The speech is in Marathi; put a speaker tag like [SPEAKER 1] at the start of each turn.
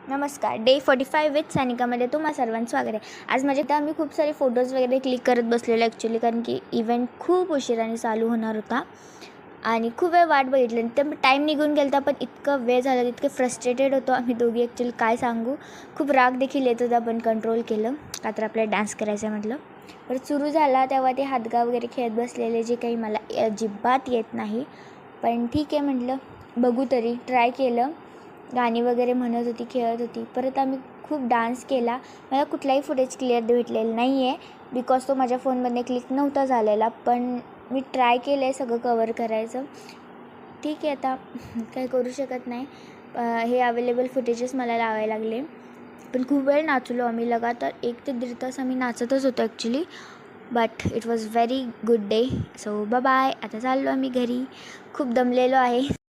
[SPEAKER 1] नमस्कार. डे 45 विथ सानिकामध्ये तुम्हा सर्वांचं स्वागत आहे. आज माझ्या मी खूप सारे फोटोज वगैरे क्लिक करत बसलेलो ॲक्च्युली, कारण की इव्हेंट खूप उशिराने चालू होणार होता आणि खूप वेळ वाट बघितली. तर टाईम निघून गेला होता, पण इतकं वेळ झाला, इतके फ्रस्ट्रेटेड होतो आम्ही दोघी ॲक्च्युली, काय सांगू. खूप राग देखील येत होता, पण कंट्रोल केलं का तर आपल्याला डान्स करायचं म्हटलं. तर सुरू झाला तेव्हा ते हातगा वगैरे खेळत बसलेले, जे काही मला अजिबात येत नाही, पण ठीक आहे म्हटलं बघू तरी. ट्राय केलं, गाणी वगैरे म्हणत होती, खेळत होती. परत आम्ही खूप डान्स केला. मला कुठलाही फुटेज क्लिअर भेटलेलं नाही आहे, बिकॉज तो माझ्या फोनमध्ये क्लिक नव्हता झालेला, पण मी ट्राय केलं आहे सगळं कवर करायचं. ठीक आहे, आता काही करू शकत नाही. हे अवेलेबल फुटेजेस मला लावायला लागले. पण खूप वेळ नाचलो आम्ही, लगातार 1 ते 1.5 तास आम्ही नाचतच होतो actually. But it was very good day. So bye. आता चाललो आम्ही घरी. खूप दमलेलो आहे.